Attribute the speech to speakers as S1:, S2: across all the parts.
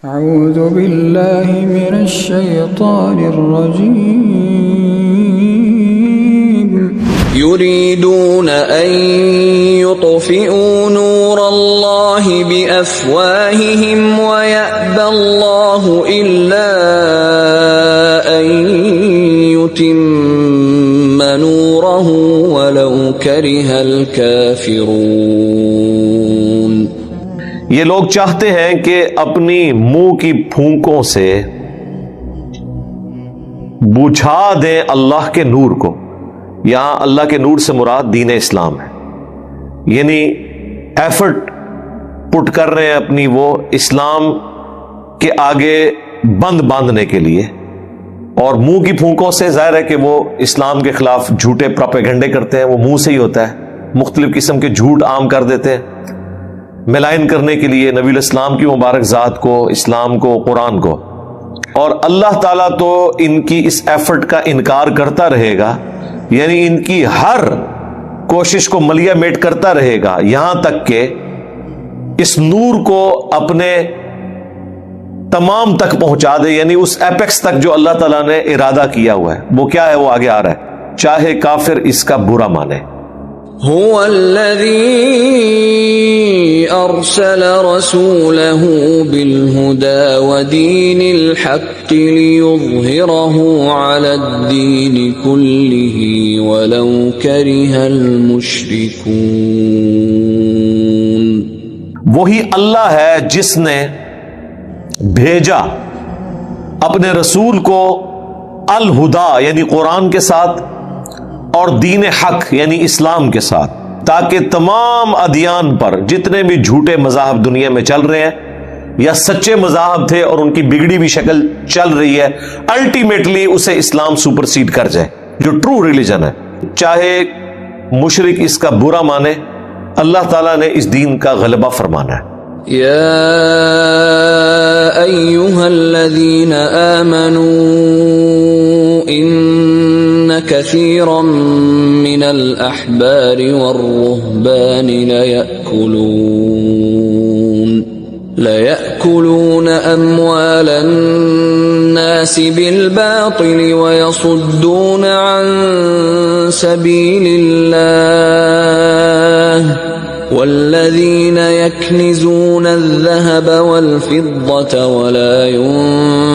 S1: أعوذ بالله من الشيطان الرجيم
S2: يريدون أن يطفئوا نور الله بأفواههم ويأبى الله إلا أن يتم نوره ولو كره الكافرون.
S3: یہ لوگ چاہتے ہیں کہ اپنی منہ کی پھونکوں سے بجھا دیں اللہ کے نور کو. یہاں اللہ کے نور سے مراد دین اسلام ہے، یعنی ایفرٹ پٹ کر رہے ہیں اپنی وہ اسلام کے آگے بند باندھنے کے لیے. اور منہ کی پھونکوں سے ظاہر ہے کہ وہ اسلام کے خلاف جھوٹے پروپیگنڈے کرتے ہیں. وہ منہ سے ہی ہوتا ہے، مختلف قسم کے جھوٹ عام کر دیتے ہیں ملائن کرنے کے لیے نبی الاسلام کی مبارک ذات کو، اسلام کو، قرآن کو. اور اللہ تعالیٰ تو ان کی اس ایفرٹ کا انکار کرتا رہے گا، یعنی ان کی ہر کوشش کو ملیا میٹ کرتا رہے گا یہاں تک کہ اس نور کو اپنے تمام تک پہنچا دے، یعنی اس ایپیکس تک جو اللہ تعالیٰ نے ارادہ کیا ہوا ہے. وہ کیا ہے؟ وہ آگے آ رہا ہے، چاہے کافر اس کا برا مانے.
S2: هو الذي أرسل رسوله بالهدى ودين الحق ليظهره على الدين كله ولو كره المشركون.
S3: وہی اللہ ہے جس نے بھیجا اپنے رسول کو الہدا یعنی قرآن کے ساتھ اور دین حق یعنی اسلام کے ساتھ، تاکہ تمام ادیان پر جتنے بھی جھوٹے مذاہب دنیا میں چل رہے ہیں یا سچے مذاہب تھے اور ان کی بگڑی ہوئی شکل چل رہی ہے، الٹیمیٹلی اسے اسلام سپرسیڈ کر جائے جو ٹرو ریلیجن ہے. چاہے مشرک اس کا برا مانے، اللہ تعالیٰ نے اس دین کا غلبہ فرمانا ہے.
S2: يا أيها الذين آمنوا إن كثيرا من الأحبار والرهبان ليأكلون أموال الناس بالباطل ويصدون عن سبيل الله والذين يكنزون الذهب والفضة ولا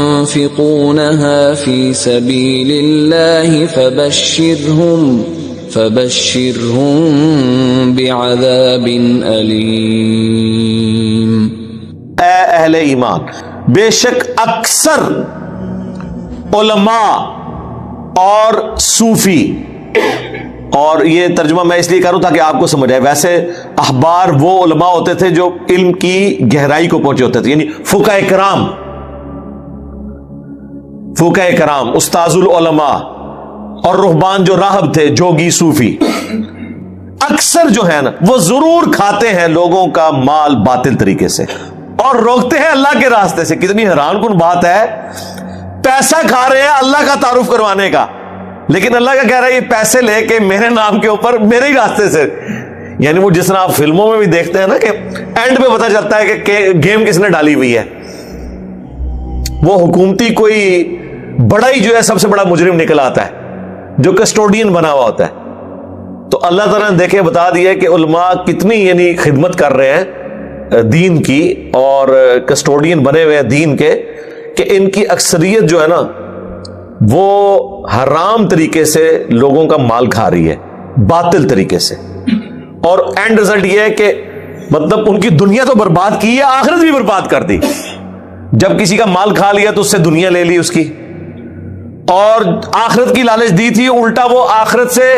S2: ينفقونها في سبيل الله فبشرهم بعذاب أليم.
S3: اے اہل ایمان، بے شک اکثر علماء اور صوفی، اور یہ ترجمہ میں اس لیے کروں تاکہ آپ کو سمجھ آئے. ویسے احبار وہ علماء ہوتے تھے جو علم کی گہرائی کو پہنچے ہوتے تھے، یعنی فقہ کرام، استاذ العلماء، اور رہبان جو راہب تھے، جوگی، صوفی. اکثر جو ہے نا وہ ضرور کھاتے ہیں لوگوں کا مال باطل طریقے سے اور روکتے ہیں اللہ کے راستے سے. کتنی حیران کن بات ہے، پیسہ کھا رہے ہیں اللہ کا تعارف کروانے کا، لیکن اللہ کا کہہ رہا ہے یہ پیسے لے کے میرے نام کے اوپر میرے ہی راستے سے. یعنی وہ جس طرح آپ فلموں میں بھی دیکھتے ہیں نا کہ اینڈ پہ پتہ چلتا ہے کہ گیم کس نے ڈالی ہوئی ہے. وہ حکومتی کوئی بڑا ہی جو ہے سب سے بڑا مجرم نکل آتا ہے جو کسٹوڈین بنا ہوا ہوتا ہے. تو اللہ تعالیٰ نے دیکھے بتا دیا کہ علماء کتنی یعنی خدمت کر رہے ہیں دین کی اور کسٹوڈین بنے ہوئے ہیں دین کے، کہ ان کی اکثریت جو ہے نا وہ حرام طریقے سے لوگوں کا مال کھا رہی ہے، باطل طریقے سے. اور اینڈ رزلٹ یہ ہے کہ مطلب ان کی دنیا تو برباد کی ہے، آخرت بھی برباد کر دی. جب کسی کا مال کھا لیا تو اس سے دنیا لے لی اس کی، اور آخرت کی لالچ دی تھی، الٹا وہ آخرت سے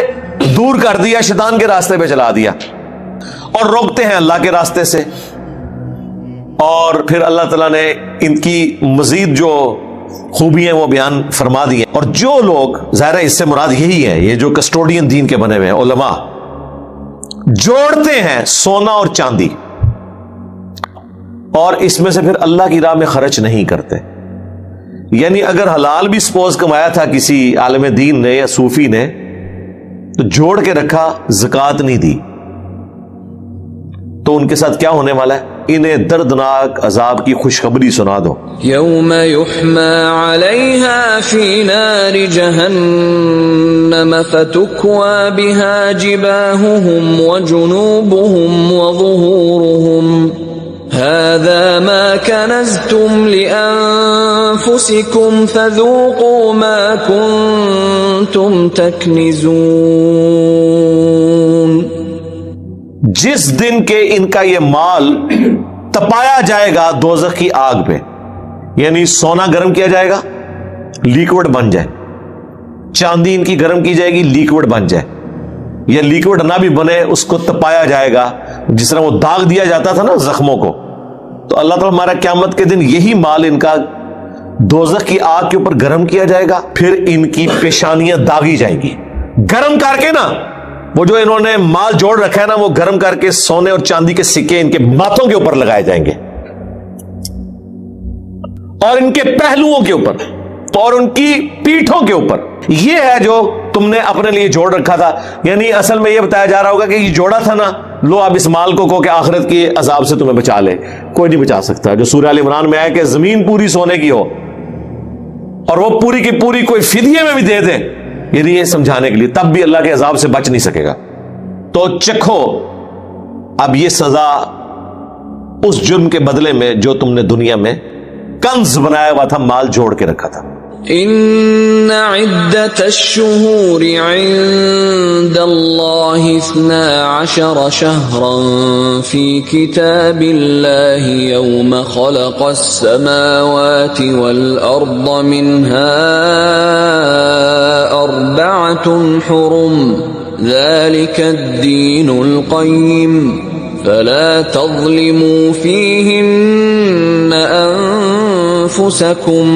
S3: دور کر دیا، شیطان کے راستے پہ چلا دیا. اور روکتے ہیں اللہ کے راستے سے. اور پھر اللہ تعالیٰ نے ان کی مزید جو خوبیاں وہ بیان فرما دی ہیں. اور جو لوگ، ظاہر ہے اس سے مراد یہی ہے، یہ جو کسٹوڈین دین کے بنے ہوئے ہیں علماء، جوڑتے ہیں سونا اور چاندی اور اس میں سے پھر اللہ کی راہ میں خرچ نہیں کرتے. یعنی اگر حلال بھی سپوز کمایا تھا کسی عالم دین نے یا صوفی نے تو جوڑ کے رکھا، زکوٰۃ نہیں دی، تو ان کے ساتھ کیا ہونے والا ہے؟ انہیں دردناک عذاب کی خوشخبری سنا دو.
S2: یوم یحما علیہا فی نار جہنم فتکوی بها جباہہم وجنوبہم وظہورہم هذا ما كنزتم لأنفسكم فذوقوا ما كنتم تكنزون.
S3: جس دن کے ان کا یہ مال تپایا جائے گا دوزخ کی آگ پہ، یعنی سونا گرم کیا جائے گا لیکوڈ بن جائے، چاندی ان کی گرم کی جائے گی لیکوڈ بن جائے، یا لیکوڈ نہ بھی بنے اس کو تپایا جائے گا، جس طرح وہ داغ دیا جاتا تھا نا زخموں کو. تو اللہ تعالیٰ ہمارا قیامت کے دن یہی مال ان کا دوزخ کی آگ کے اوپر گرم کیا جائے گا، پھر ان کی پیشانیاں داغی جائیں گی گرم کر کے نا. وہ جو انہوں نے مال جوڑ رکھا ہے نا وہ گرم کر کے سونے اور چاندی کے سکے ان کے ماتھوں کے اوپر لگائے جائیں گے اور ان کے پہلوؤں کے اوپر اور ان کی پیٹھوں کے اوپر. یہ ہے جو تم نے اپنے لیے جوڑ رکھا تھا. یعنی اصل میں یہ بتایا جا رہا ہوگا کہ یہ جوڑا تھا نا، لو اب اس مال کو کہو کہ آخرت کی عذاب سے تمہیں بچا لے. کوئی نہیں بچا سکتا. جو سورہ آل عمران میں آیا کہ زمین پوری سونے کی ہو اور وہ پوری کی پوری کوئی فدیے میں بھی دے دے، یعنی یہ سمجھانے کے لیے، تب بھی اللہ کے عذاب سے بچ نہیں سکے گا. تو چکھو اب یہ سزا اس جرم کے بدلے میں جو تم نے دنیا میں کنز بنایا ہوا تھا، مال جوڑ کے رکھا تھا.
S2: ان عدت الشہور عند اللہ 12 شہرا فی کتاب اللہ یوم خلق السماوات والارض منها 4 حرم ذلك الدین القیم فلا تظلموا فیہن انفسکم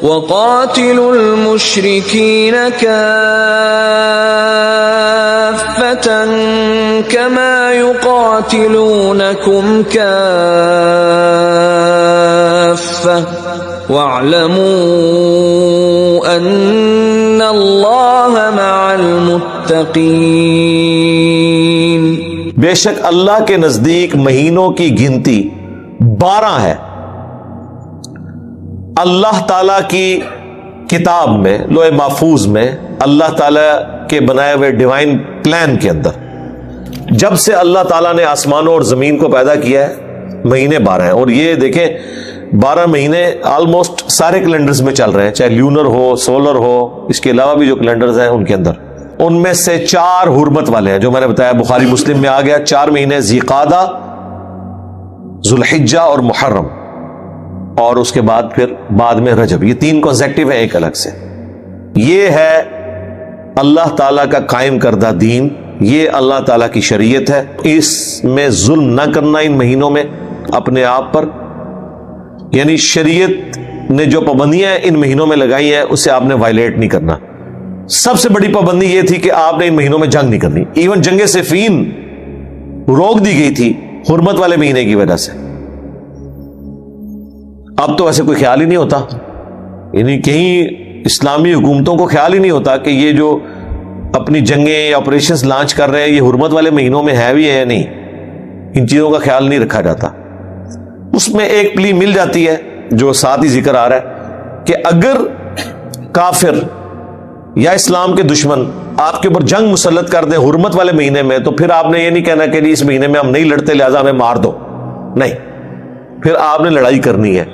S2: وقاتلوا المشركين كافة كما يقاتلونكم كافة واعلموا أن الله مع المتقين.
S3: بے شک اللہ کے نزدیک مہینوں کی گنتی 12 ہے. اللہ تعالیٰ کی کتاب میں، لوح محفوظ میں، اللہ تعالیٰ کے بنائے ہوئے ڈیوائن پلان کے اندر جب سے اللہ تعالیٰ نے آسمانوں اور زمین کو پیدا کیا ہے مہینے 12 ہیں. اور یہ دیکھیں 12 مہینے آلموسٹ سارے کیلنڈرز میں چل رہے ہیں، چاہے لیونر ہو، سولر ہو، اس کے علاوہ بھی جو کیلنڈرز ہیں ان کے اندر. ان میں سے 4 حرمت والے ہیں جو میں نے بتایا، بخاری مسلم میں آ گیا. 4 مہینے ذی قعدہ، ذوالحجہ اور محرم، اور اس کے بعد پھر بعد میں رجب. یہ 3 کنسیکٹیو ہیں ایک الگ سے. یہ ہے اللہ تعالیٰ کا قائم کردہ دین، یہ اللہ تعالیٰ کی شریعت ہے. اس میں ظلم نہ کرنا ان مہینوں میں اپنے آپ پر، یعنی شریعت نے جو پابندیاں ان مہینوں میں لگائی ہیں اسے آپ نے وائلیٹ نہیں کرنا. سب سے بڑی پابندی یہ تھی کہ آپ نے ان مہینوں میں جنگ نہیں کرنی. ایون جنگ صفین روک دی گئی تھی حرمت والے مہینے کی وجہ سے. اب تو ایسے کوئی خیال ہی نہیں ہوتا، یعنی کہیں اسلامی حکومتوں کو خیال ہی نہیں ہوتا کہ یہ جو اپنی جنگیں یا آپریشنز لانچ کر رہے ہیں یہ حرمت والے مہینوں میں ہے بھی ہے یا نہیں. ان چیزوں کا خیال نہیں رکھا جاتا. اس میں ایک پلی مل جاتی ہے جو ساتھ ہی ذکر آ رہا ہے کہ اگر کافر یا اسلام کے دشمن آپ کے اوپر جنگ مسلط کر دیں حرمت والے مہینے میں، تو پھر آپ نے یہ نہیں کہنا کہ اس مہینے میں ہم نہیں لڑتے لہذا ہمیں مار دو. نہیں، پھر آپ نے لڑائی کرنی ہے.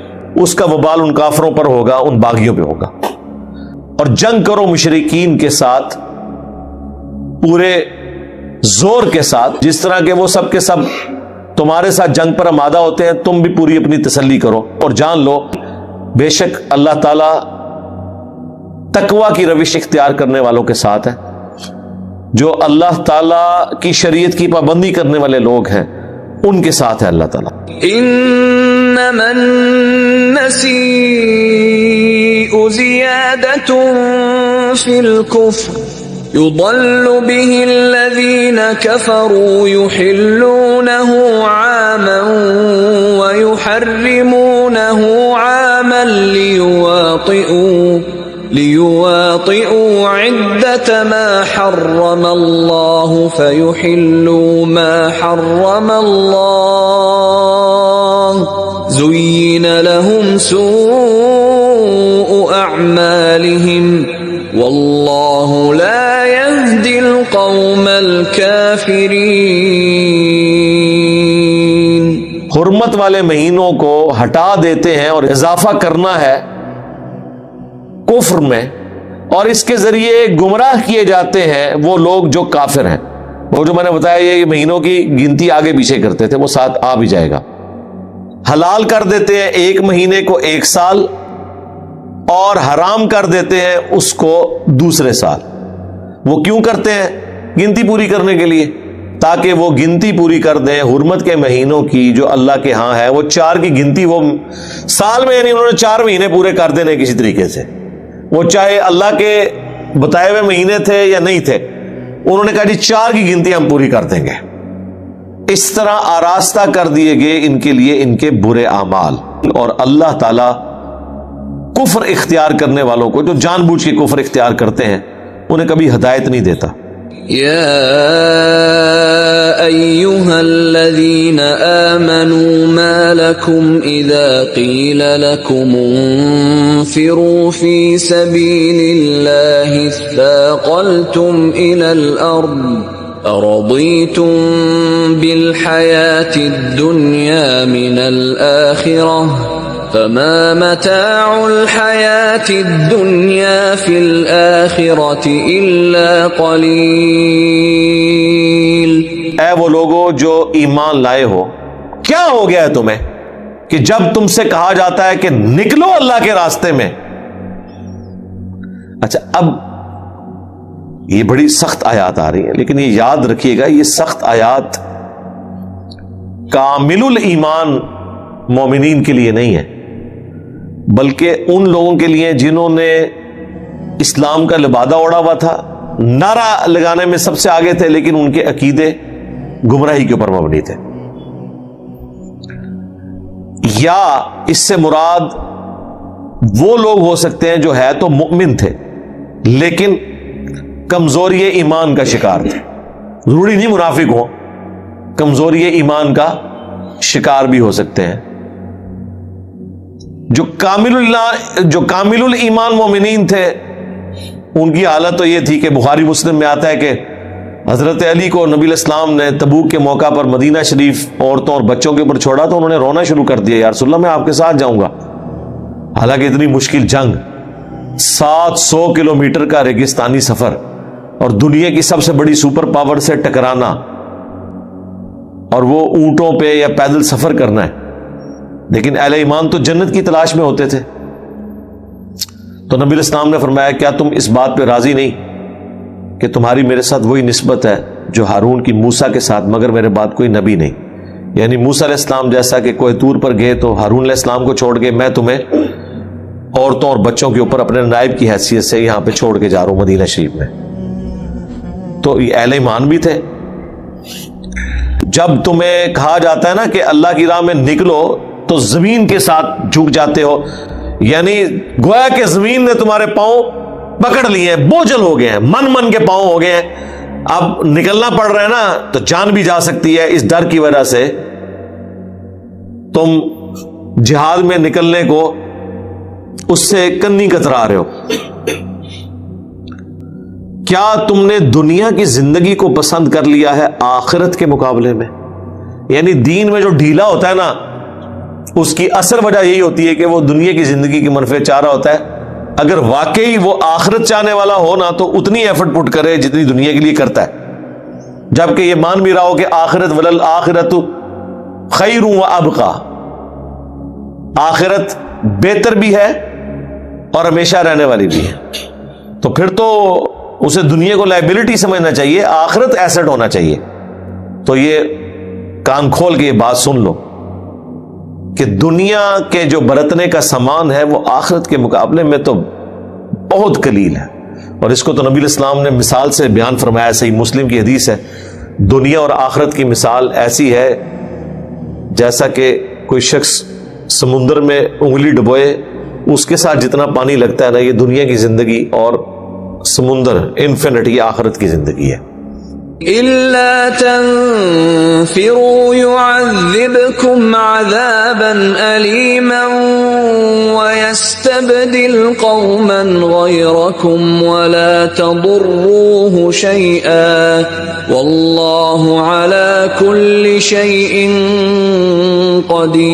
S3: اس کا وبال ان کافروں پر ہوگا، ان باغیوں پہ ہوگا. اور جنگ کرو مشرکین کے ساتھ پورے زور کے ساتھ، جس طرح کہ وہ سب کے سب تمہارے ساتھ جنگ پر آمادہ ہوتے ہیں. تم بھی پوری اپنی تسلی کرو اور جان لو بے شک اللہ تعالی تقوی کی روش اختیار کرنے والوں کے ساتھ ہے. جو اللہ تعالی کی شریعت کی پابندی کرنے والے لوگ ہیں ان کے ساتھ ہے اللہ تعالی.
S2: انما النسیء زیادۃ فی الکفر يضل به الذين كفروا يحلونه عاما ويحرمونه عاما ليواطئوا عدة ما حرم الله فيحلوا ما حرم الله زين لهم سوء أعمالهم والله لا يهدي القوم الكافرين۔
S3: حرمت والے مہینوں کو ہٹا دیتے ہیں اور اضافہ کرنا ہے کفر میں، اور اس کے ذریعے گمراہ کیے جاتے ہیں وہ لوگ جو کافر ہیں۔ وہ جو میں نے بتایا یہ مہینوں کی گنتی آگے پیچھے کرتے تھے، وہ ساتھ آ بھی جائے گا۔ حلال کر دیتے ہیں ایک مہینے کو 1 سال، اور حرام کر دیتے ہیں اس کو دوسرے سال۔ وہ کیوں کرتے ہیں؟ گنتی پوری کرنے کے لیے، تاکہ وہ گنتی پوری کر دیں حرمت کے مہینوں کی جو اللہ کے ہاں ہے۔ وہ 4 کی گنتی وہ سال میں، یعنی انہوں نے 4 مہینے پورے کر دینے کسی طریقے سے، وہ چاہے اللہ کے بتائے ہوئے مہینے تھے یا نہیں تھے، انہوں نے کہا جی 4 کی گنتی ہم پوری کر دیں گے۔ اس طرح آراستہ کر دیے گئے ان کے لیے ان کے برے اعمال، اور اللہ تعالی کفر اختیار کرنے والوں کو جو جان بوجھ کے کفر اختیار کرتے ہیں انہیں کبھی ہدایت نہیں دیتا۔
S2: يا أيها الذين آمنوا ما لكم إذا قيل لكم انفروا في سبيل الله اثاقلتم إلى الأرض أرضيتم بالحياة الدنيا من الآخرة فما متاع الحياة الدنيا في الآخرة إلا قليل۔
S3: اے وہ لوگو جو ایمان لائے ہو، کیا ہو گیا ہے تمہیں کہ جب تم سے کہا جاتا ہے کہ نکلو اللہ کے راستے میں؟ اچھا، اب یہ بڑی سخت آیات آ رہی ہیں، لیکن یہ یاد رکھیے گا یہ سخت آیات کامل الایمان مومنین کے لیے نہیں ہے، بلکہ ان لوگوں کے لیے جنہوں نے اسلام کا لبادہ اوڑا ہوا تھا، نعرہ لگانے میں سب سے آگے تھے، لیکن ان کے عقیدے گمراہی کے اوپر مبنی تھے۔ یا اس سے مراد وہ لوگ ہو سکتے ہیں جو ہے تو مؤمن تھے لیکن کمزوری ایمان کا شکار تھے، ضروری نہیں منافق ہو، کمزوری ایمان کا شکار بھی ہو سکتے ہیں۔ جو کامل الایمان مومنین تھے ان کی حالت تو یہ تھی کہ بخاری مسلم میں آتا ہے کہ حضرت علی کو نبی علیہ السلام نے تبوک کے موقع پر مدینہ شریف عورتوں اور بچوں کے اوپر چھوڑا تو انہوں نے رونا شروع کر دیا، یا رسول اللہ میں آپ کے ساتھ جاؤں گا۔ حالانکہ اتنی مشکل جنگ، 700 کلومیٹر کا ریگستانی سفر، اور دنیا کی سب سے بڑی سپر پاور سے ٹکرانا، اور وہ اونٹوں پہ یا پیدل سفر کرنا ہے، لیکن اہل ایمان تو جنت کی تلاش میں ہوتے تھے۔ تو نبی علیہ السلام نے فرمایا کیا تم اس بات پہ راضی نہیں کہ تمہاری میرے ساتھ وہی نسبت ہے جو ہارون کی موسیٰ کے ساتھ، مگر میرے بعد کوئی نبی نہیں۔ یعنی موسیٰ علیہ السلام جیسا کہ کوہ طور پر گئے تو ہارون علیہ السلام کو چھوڑ کے میں تمہیں عورتوں اور بچوں کے اوپر اپنے نائب کی حیثیت سے یہاں پہ چھوڑ کے جا رہا ہوں مدینہ شریف میں۔ تو یہ اہل ایمان بھی تھے۔ جب تمہیں کہا جاتا ہے نا کہ اللہ کی راہ میں نکلو تو زمین کے ساتھ جھک جاتے ہو، یعنی گویا کہ زمین نے تمہارے پاؤں پکڑ لیے ہیں، بوجھل ہو گئے ہیں، من کے پاؤں ہو گئے ہیں۔ اب نکلنا پڑ رہا ہے نا تو جان بھی جا سکتی ہے، اس ڈر کی وجہ سے تم جہاد میں نکلنے کو اس سے کنی کترا رہے ہو۔ کیا تم نے دنیا کی زندگی کو پسند کر لیا ہے آخرت کے مقابلے میں؟ یعنی دین میں جو ڈھیلا ہوتا ہے نا اس کی اصل وجہ یہی ہوتی ہے کہ وہ دنیا کی زندگی کی منفعت چاہ رہا ہوتا ہے۔ اگر واقعی وہ آخرت چاہنے والا ہو نا تو اتنی ایفرٹ پٹ کرے جتنی دنیا کے لیے کرتا ہے، جبکہ یہ مان بھی رہا ہو کہ آخرت وللآخرۃ خیر و ابقیٰ، آخرت بہتر بھی ہے اور ہمیشہ رہنے والی بھی ہے۔ تو پھر تو اسے دنیا کو لائبلٹی سمجھنا چاہیے، آخرت ایسٹ ہونا چاہیے۔ تو یہ کان کھول کے یہ بات سن لو کہ دنیا کے جو برتنے کا سامان ہے وہ آخرت کے مقابلے میں تو بہت قلیل ہے، اور اس کو تو نبی علیہ السلام نے مثال سے بیان فرمایا، صحیح مسلم کی حدیث ہے، دنیا اور آخرت کی مثال ایسی ہے جیسا کہ کوئی شخص سمندر میں انگلی ڈبوئے اس کے ساتھ جتنا پانی لگتا ہے نا، یہ دنیا کی زندگی اور سمندر انفینٹی آخرت کی زندگی ہے۔
S2: إلا تنفروا يعذبكم عذابا أليما ويستبدل قوما غيركم ولا تضروه شيئا والله على كل شيء قدير.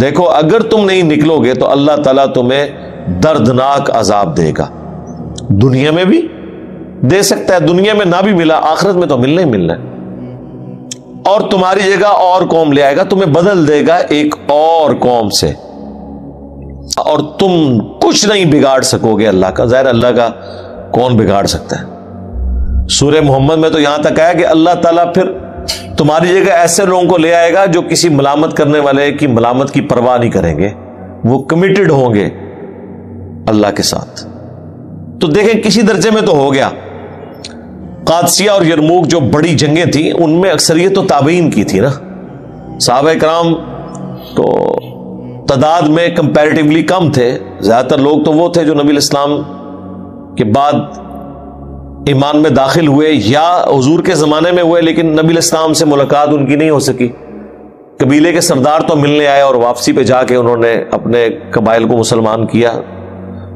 S3: دیکھو اگر تم نہیں نکلو گے تو اللہ تعالیٰ تمہیں دردناک عذاب دے گا، دنیا میں بھی دے سکتا ہے، دنیا میں نہ بھی ملا آخرت میں تو ملنا ہی ملنا ہے، اور تمہاری جگہ اور قوم لے آئے گا، تمہیں بدل دے گا ایک اور قوم سے، اور تم کچھ نہیں بگاڑ سکو گے اللہ کا. ظاہر اللہ کا کون بگاڑ سکتا ہے؟ سورہ محمد میں تو یہاں تک آیا کہ اللہ تعالیٰ پھر تمہاری جگہ ایسے لوگوں کو لے آئے گا جو کسی ملامت کرنے والے کی ملامت کی پرواہ نہیں کریں گے، وہ کمیٹڈ ہوں گے اللہ کے ساتھ. تو دیکھیں کسی درجے میں تو ہو گیا. قادسیہ اور یرموک جو بڑی جنگیں تھیں ان میں اکثریت تو تابعین کی تھی نا، صحابہ کرام تو تعداد میں کمپیریٹیولی کم تھے، زیادہ تر لوگ تو وہ تھے جو نبی الاسلام کے بعد ایمان میں داخل ہوئے یا حضور کے زمانے میں ہوئے لیکن نبی الاسلام سے ملاقات ان کی نہیں ہو سکی. قبیلے کے سردار تو ملنے آئے اور واپسی پہ جا کے انہوں نے اپنے قبائل کو مسلمان کیا،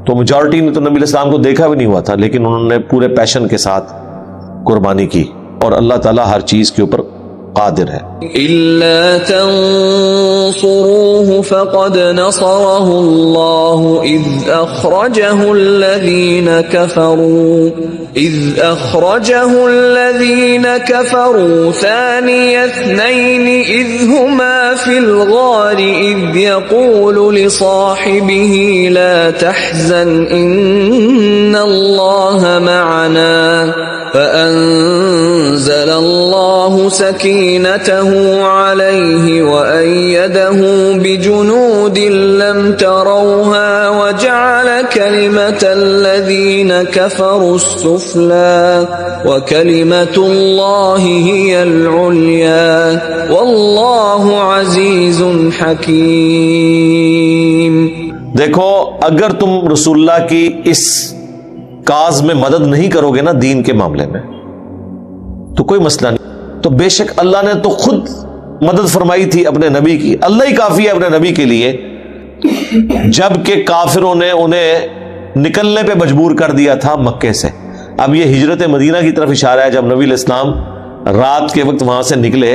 S3: تو میجورٹی نے تو نبی الاسلام کو دیکھا بھی نہیں ہوا تھا، لیکن انہوں نے پورے پیشن کے ساتھ قربانی کی، اور اللہ تعالیٰ ہر چیز کے اوپر قادر ہے.
S2: إلا تنصروه فقد نصره الله إذ أخرجه الذين كفروا ثاني اثنين إذ هما في الغار إذ يقول لصاحبه لا تحزن إن الله معنا فأنزل الله سكينته عليه وأيده بجنود لم تروها وجعل كلمة الذين كفروا السفلى وكلمة الله هي العليا والله عزيز حكيم.
S3: دیکھو اگر تم رسول اللہ کی اس کاز میں مدد نہیں کرو گے نا دین کے معاملے میں تو کوئی مسئلہ نہیں، تو بے شک اللہ نے تو خود مدد فرمائی تھی اپنے نبی کی. اللہ ہی کافی ہے اپنے نبی کے لیے، جبکہ کافروں نے انہیں نکلنے پہ مجبور کر دیا تھا مکے سے. اب یہ ہجرت مدینہ کی طرف اشارہ ہے، جب نبی علیہ السلام رات کے وقت وہاں سے نکلے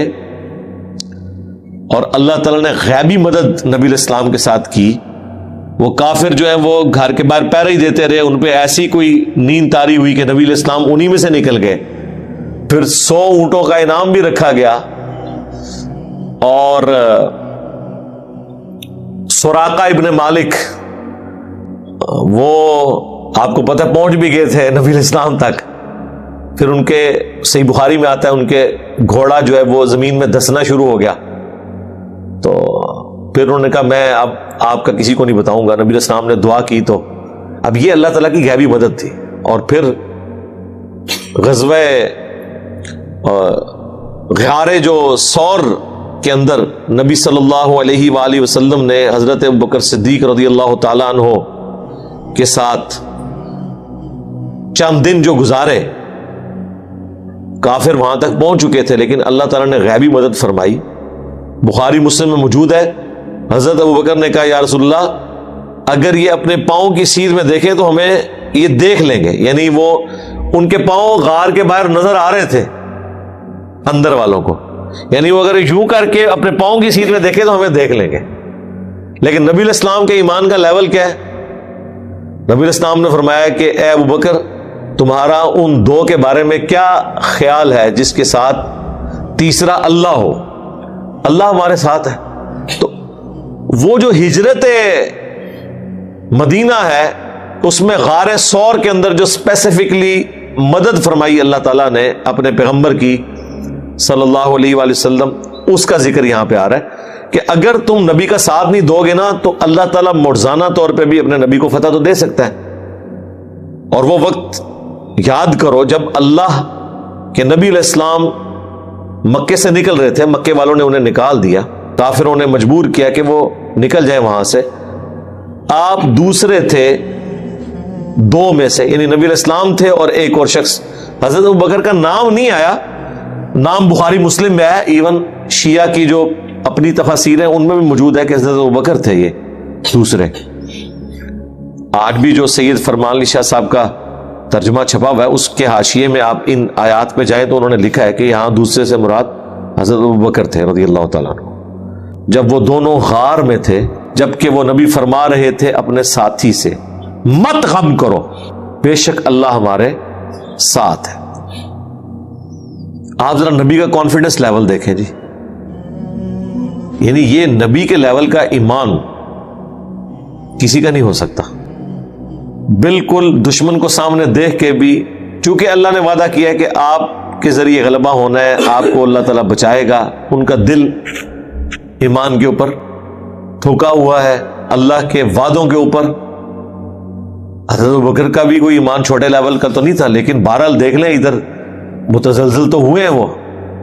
S3: اور اللہ تعالیٰ نے غیبی مدد نبی علیہ السلام کے ساتھ کی. وہ کافر جو ہیں وہ گھر کے باہر پہرے ہی دیتے رہے، ان پہ ایسی کوئی نیند طاری ہوئی کہ نبی علیہ السلام انہی میں سے نکل گئے. پھر 100 اونٹوں کا انعام بھی رکھا گیا، اور سراقہ ابن مالک وہ آپ کو پتہ پہنچ بھی گئے تھے نبی علیہ السلام تک. پھر ان کے صحیح بخاری میں آتا ہے ان کے گھوڑا جو ہے وہ زمین میں دسنا شروع ہو گیا. تو پھر انہوں نے کہا میں اب آپ کا کسی کو نہیں بتاؤں گا. نبی علیہ السلام نے دعا کی، تو اب یہ اللہ تعالیٰ کی غیبی مدد تھی. اور پھر غزوہ غار جو سور کے اندر نبی صلی اللہ علیہ وآلہ وسلم نے حضرت ابوبکر صدیق رضی اللہ تعالیٰ عنہ کے ساتھ چند دن جو گزارے، کافر وہاں تک پہنچ چکے تھے لیکن اللہ تعالیٰ نے غیبی مدد فرمائی. بخاری مسلم میں موجود ہے، حضرت ابوبکر نے کہا یا رسول اللہ اگر یہ اپنے پاؤں کی سیدھ میں دیکھیں تو ہمیں یہ دیکھ لیں گے. یعنی وہ ان کے پاؤں غار کے باہر نظر آ رہے تھے اندر والوں کو، یعنی وہ اگر یوں کر کے اپنے پاؤں کی سیدھ میں دیکھیں تو ہمیں دیکھ لیں گے. لیکن نبی علیہ السلام کے ایمان کا لیول کیا ہے؟ نبی علیہ السلام نے فرمایا کہ اے ابوبکر تمہارا ان دو کے بارے میں کیا خیال ہے جس کے ساتھ تیسرا اللہ ہو؟ اللہ ہمارے ساتھ ہے. تو وہ جو ہجرت مدینہ ہے اس میں غار سور کے اندر جو اسپیسیفکلی مدد فرمائی اللہ تعالیٰ نے اپنے پیغمبر کی صلی اللہ علیہ وآلہ وسلم، اس کا ذکر یہاں پہ آ رہا ہے کہ اگر تم نبی کا ساتھ نہیں دو گے نا تو اللہ تعالیٰ معجزانہ طور پہ بھی اپنے نبی کو فتح تو دے سکتا ہے. اور وہ وقت یاد کرو جب اللہ کے نبی علیہ السلام مکے سے نکل رہے تھے، مکے والوں نے انہیں نکال دیا، کافروں نے مجبور کیا کہ وہ نکل جائیں وہاں سے. آپ دوسرے تھے دو میں سے، یعنی نبی علیہ السلام تھے اور ایک اور شخص. حضرت ابوبکر کا نام نہیں آیا، نام بخاری مسلم میں ہے، ایون شیعہ کی جو اپنی تفاسیر ہیں ان میں بھی موجود ہے کہ حضرت ابوبکر تھے یہ دوسرے. آج بھی جو سید فرمان علی شاہ صاحب کا ترجمہ چھپا ہوا ہے اس کے حاشیے میں آپ ان آیات پہ جائیں تو انہوں نے لکھا ہے کہ یہاں دوسرے سے مراد حضرت ابوبکر تھے رضی اللہ تعالیٰ عنہ، جب وہ دونوں غار میں تھے، جبکہ وہ نبی فرما رہے تھے اپنے ساتھی سے مت غم کرو، بے شک اللہ ہمارے ساتھ ہے. آپ ذرا نبی کا کانفیڈنس لیول دیکھیں جی، یعنی یہ نبی کے لیول کا ایمان کسی کا نہیں ہو سکتا. بالکل دشمن کو سامنے دیکھ کے بھی، چونکہ اللہ نے وعدہ کیا ہے کہ آپ کے ذریعے غلبہ ہونا ہے، آپ کو اللہ تعالیٰ بچائے گا، ان کا دل ایمان کے اوپر تھوکا ہوا ہے، اللہ کے وعدوں کے اوپر. حضرت ابوبکر کا بھی کوئی ایمان چھوٹے لیول کا تو نہیں تھا، لیکن بہرحال دیکھ لیں ادھر متزلزل تو ہوئے ہیں وہ،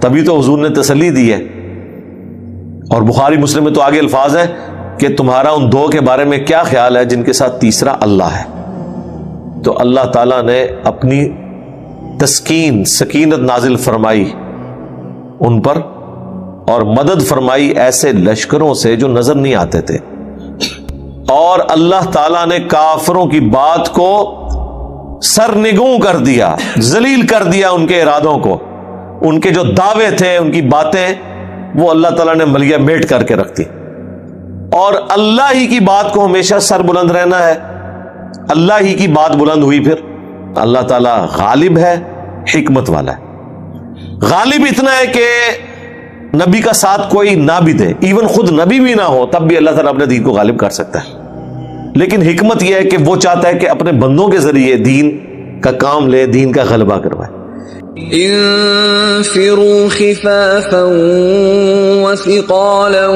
S3: تبھی تو حضور نے تسلی دی ہے. اور بخاری مسلم میں تو آگے الفاظ ہیں کہ تمہارا ان دو کے بارے میں کیا خیال ہے جن کے ساتھ تیسرا اللہ ہے. تو اللہ تعالیٰ نے اپنی تسکین، سکینت نازل فرمائی ان پر اور مدد فرمائی ایسے لشکروں سے جو نظر نہیں آتے تھے. اور اللہ تعالیٰ نے کافروں کی بات کو سرنگوں کر دیا، ذلیل کر دیا ان کے ارادوں کو. ان کے جو دعوے تھے، ان کی باتیں، وہ اللہ تعالیٰ نے ملیہ میٹ کر کے رکھ دی. اور اللہ ہی کی بات کو ہمیشہ سر بلند رہنا ہے. اللہ ہی کی بات بلند ہوئی، پھر اللہ تعالیٰ غالب ہے، حکمت والا ہے. غالب اتنا ہے کہ نبی کا ساتھ کوئی نہ بھی دے، ایون خود نبی بھی نہ ہو تب بھی اللہ تعالیٰ اپنے دین کو غالب کر سکتا ہے. لیکن حکمت یہ ہے کہ وہ چاہتا ہے کہ اپنے بندوں کے ذریعے دین کا کام لے، دین کا غلبہ کروائے.
S2: انفروا خفافا وثقالا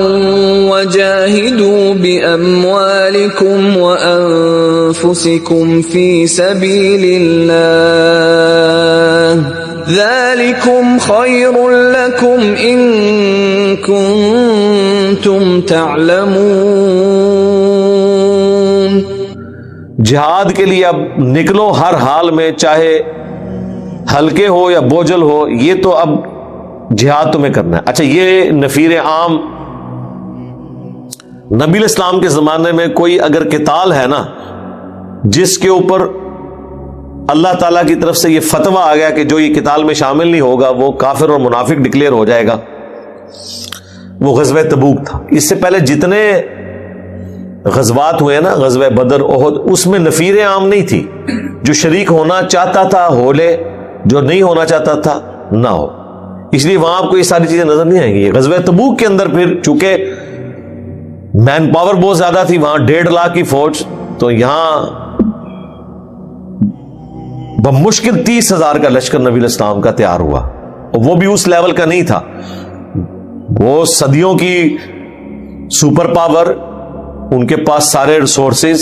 S2: وجاهدوا بأموالكم وأنفسكم في سبيل الله ذلكم خير لكم إن كنتم تعلمون.
S3: جہاد کے لیے اب نکلو ہر حال میں، چاہے ہلکے ہو یا بوجھل ہو، یہ تو اب جہاد تمہیں کرنا ہے. اچھا، یہ نفیر عام نبی علیہ السلام کے زمانے میں کوئی اگر قتال ہے نا جس کے اوپر اللہ تعالیٰ کی طرف سے یہ فتویٰ آ گیا کہ جو یہ قتال میں شامل نہیں ہوگا وہ کافر اور منافق ڈکلیئر ہو جائے گا، وہ غزوہ تبوک تھا. اس سے پہلے جتنے غزوات ہوئے نا، غزوہ بدر، احد، اس میں نفیر عام نہیں تھی. جو شریک ہونا چاہتا تھا ہو لے، جو نہیں ہونا چاہتا تھا نہ ہو. اس لیے وہاں آپ کو یہ ساری چیزیں نظر نہیں آئیں گی. غزوہ تبوک کے اندر پھر چونکہ مین پاور بہت زیادہ تھی، وہاں 1.5 لاکھ کی فوج، تو یہاں بمشکل 30,000 کا لشکر نبی علیہ السلام کا تیار ہوا. وہ بھی اس لیول کا نہیں تھا، وہ صدیوں کی سپر پاور، ان کے پاس سارے ریسورسز،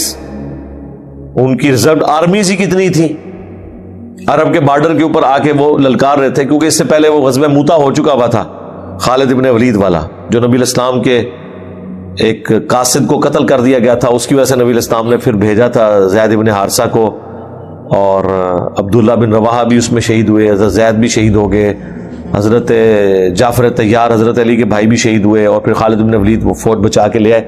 S3: ان کی ریزرو آرمیز ہی کتنی تھی. عرب کے بارڈر کے اوپر آ کے وہ للکار رہے تھے، کیونکہ اس سے پہلے وہ غزوہ موتا ہو چکا ہوا تھا، خالد ابن ولید والا، جو نبی علیہ السلام کے ایک قاصد کو قتل کر دیا گیا تھا. اس کی وجہ سے نبی علیہ السلام نے پھر بھیجا تھا زید ابن حارثہ کو، اور عبداللہ بن رواحہ بھی اس میں شہید ہوئے، حضرت زید بھی شہید ہو گئے، حضرت جعفر طیار حضرت علی کے بھائی بھی شہید ہوئے، اور پھر خالد بن ولید وہ فوج بچا کے لے آئے.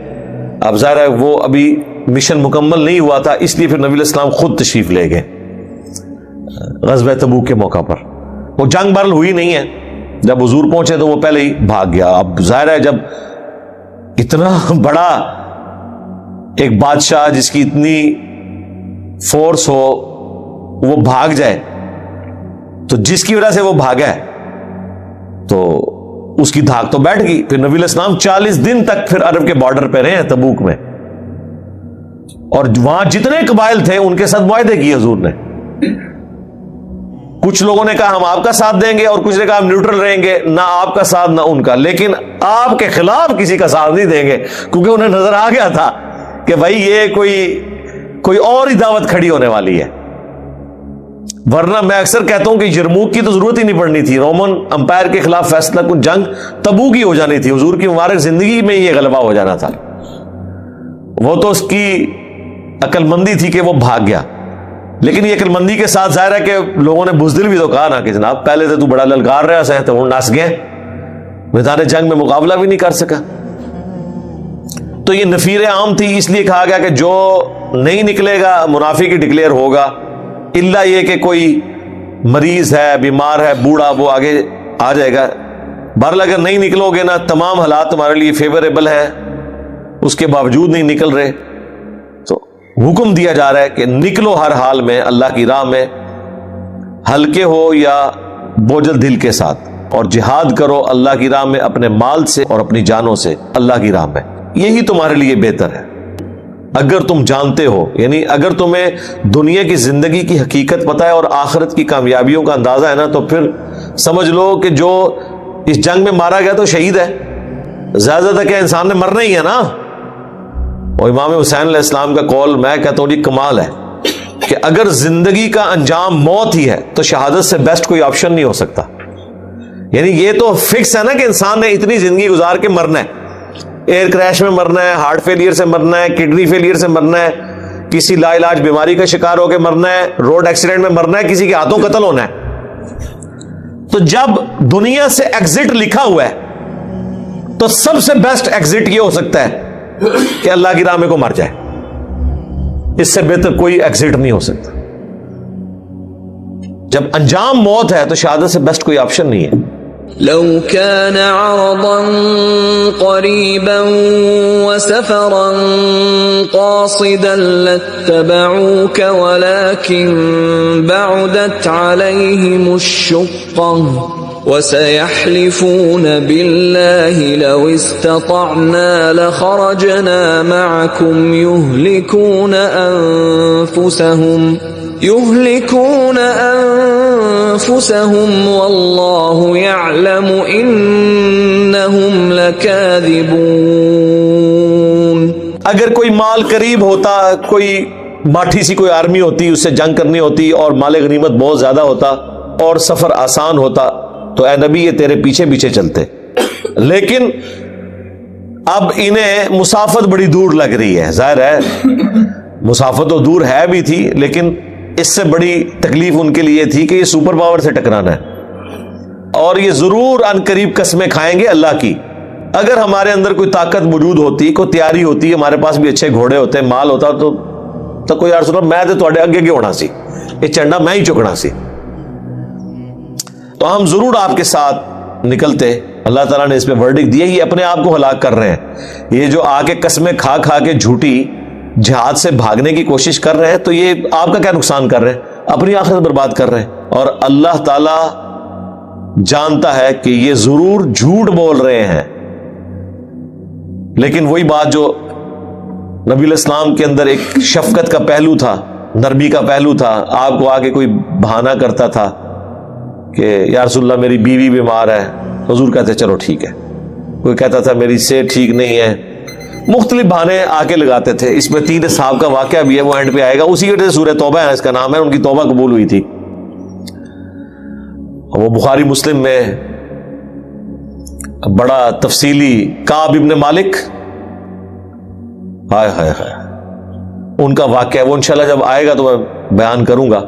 S3: اب ظاہر ہے وہ ابھی مشن مکمل نہیں ہوا تھا، اس لیے پھر نبی علیہ السلام خود تشریف لے گئے غزوہ تبوک کے موقع پر. وہ جنگ بہرحال ہوئی نہیں ہے، جب حضور پہنچے تو وہ پہلے ہی بھاگ گیا. اب ظاہر ہے جب اتنا بڑا ایک بادشاہ جس کی اتنی فورس ہو وہ بھاگ جائے، تو جس کی وجہ سے وہ بھاگا ہے تو اس کی دھاک تو بیٹھ گئی. پھر نبی علیہ السلام 40 دن تک پھر عرب کے بارڈر پہ رہے ہیں تبوک میں، اور وہاں جتنے قبائل تھے ان کے ساتھ معاہدے کیے حضور نے. کچھ لوگوں نے کہا ہم آپ کا ساتھ دیں گے، اور کچھ نے کہا ہم نیوٹرل رہیں گے، نہ آپ کا ساتھ نہ ان کا، لیکن آپ کے خلاف کسی کا ساتھ نہیں دیں گے، کیونکہ انہیں نظر آ گیا تھا کہ بھائی یہ کوئی اور ہی دعوت کھڑی ہونے والی ہے. ورنہ میں اکثر کہتا ہوں کہ یرموک کی تو ضرورت ہی نہیں پڑنی تھی، رومن امپائر کے خلاف فیصلہ کن جنگ تبوک کی ہو جانی تھی، حضور کی مبارک زندگی میں یہ غلبہ ہو جانا تھا. وہ تو اس کی عقل مندی تھی کہ وہ بھاگ گیا. لیکن یہ عقل مندی کے ساتھ ظاہر ہے کہ لوگوں نے بزدل بھی تو کہا نا کہ جناب پہلے تو بڑا للکار رہا سے تو وہ نس گئے، میدان جنگ میں مقابلہ بھی نہیں کر سکا. تو یہ نفیر عام تھی، اس لیے کہا گیا کہ جو نہیں نکلے گا منافق ہی ڈکلیئر ہوگا، الا یہ کہ کوئی مریض ہے، بیمار ہے، بوڑھا، وہ آگے آ جائے گا. بہرحال اگر نہیں نکلو گے نا، تمام حالات تمہارے لیے فیوریبل ہے، اس کے باوجود نہیں نکل رہے، تو حکم دیا جا رہا ہے کہ نکلو ہر حال میں اللہ کی راہ میں، ہلکے ہو یا بوجھل دل کے ساتھ، اور جہاد کرو اللہ کی راہ میں اپنے مال سے اور اپنی جانوں سے اللہ کی راہ میں. یہی تمہارے لیے بہتر ہے اگر تم جانتے ہو، یعنی اگر تمہیں دنیا کی زندگی کی حقیقت پتہ ہے اور آخرت کی کامیابیوں کا اندازہ ہے نا، تو پھر سمجھ لو کہ جو اس جنگ میں مارا گیا تو شہید ہے. زیادہ تر کہ انسان نے مرنا ہی ہے نا. اور امام حسین علیہ السلام کا قول میں کہتا ہوں جی کمال ہے کہ اگر زندگی کا انجام موت ہی ہے تو شہادت سے بیسٹ کوئی آپشن نہیں ہو سکتا. یعنی یہ تو فکس ہے نا کہ انسان نے اتنی زندگی گزار کے مرنا ہے، ایئر کریش میں مرنا ہے، ہارٹ فیلئر سے مرنا ہے، کڈنی فیلئر سے مرنا ہے، کسی لا علاج بیماری کا شکار ہو کے مرنا ہے، روڈ ایکسیڈنٹ میں مرنا ہے، کسی کے ہاتھوں قتل ہونا ہے. تو جب دنیا سے ایگزٹ لکھا ہوا ہے تو سب سے بیسٹ ایگزٹ یہ ہو سکتا ہے کہ اللہ کی راہ میں کو مر جائے. اس سے بہتر کوئی ایگزٹ نہیں ہو سکتا. جب انجام موت ہے تو شہادت سے بیسٹ کوئی آپشن نہیں ہے.
S2: لو كان عرضا قريبا وسفرا قاصدا لاتبعوك ولكن بعدت عليهم الشقة وسيحلفون بالله لو استطعنا لخرجنا معكم يهلكون أنفسهم والله يعلم إنهم لكاذبون.
S3: اگر کوئی مال قریب ہوتا، کوئی ماٹھی سی کوئی آرمی ہوتی، اس سے جنگ کرنی ہوتی اور مال غنیمت بہت زیادہ ہوتا اور سفر آسان ہوتا تو اے نبی یہ تیرے پیچھے پیچھے چلتے. لیکن اب انہیں مسافت بڑی دور لگ رہی ہے. ظاہر ہے مسافت تو دور ہے بھی تھی، لیکن اس سے بڑی تکلیف ان کے لیے تھی کہ یہ سپر پاور سے ٹکرانا ہے، اور یہ ضرور ان قریب قسمیں کھائیں گے اللہ کی. اگر ہمارے اندر کوئی طاقت موجود ہوتی، کوئی تیاری ہوتی، ہمارے پاس بھی اچھے گھوڑے ہوتے، مال ہوتا، تو کوئی یار سنا میں تو تھوڑے اگے ہونا سی، یہ چنڈا میں ہی چکنا سی، تو ہم ضرور آپ کے ساتھ نکلتے. اللہ تعالیٰ نے اس پہ ورڈکٹ دیا، یہ اپنے آپ کو ہلاک کر رہے ہیں. یہ جو آ کے قسمیں کھا کھا کے جھوٹی جہاد سے بھاگنے کی کوشش کر رہے ہیں، تو یہ آپ کا کیا نقصان کر رہے ہیں؟ اپنی آخرت برباد کر رہے ہیں. اور اللہ تعالی جانتا ہے کہ یہ ضرور جھوٹ بول رہے ہیں، لیکن وہی بات جو نبی علیہ السلام کے اندر ایک شفقت کا پہلو تھا، نرمی کا پہلو تھا. آپ کو آگے کوئی بہانہ کرتا تھا کہ یا رسول اللہ میری بیوی بیمار ہے، حضور کہتے چلو ٹھیک ہے. کوئی کہتا تھا میری صحت ٹھیک نہیں ہے، مختلف بہانے آگے لگاتے تھے. اس میں 3 صحابہ کا واقعہ بھی ہے، وہ اینڈ پہ آئے گا. اسی وجہ سے سورہ توبہ ہے، اس کا نام ہے، ان کی توبہ قبول ہوئی تھی. وہ بخاری مسلم میں بڑا تفصیلی کعب ابن مالک، ہائے ہائے ہائے، ان کا واقعہ وہ انشاءاللہ جب آئے گا تو میں بیان کروں گا.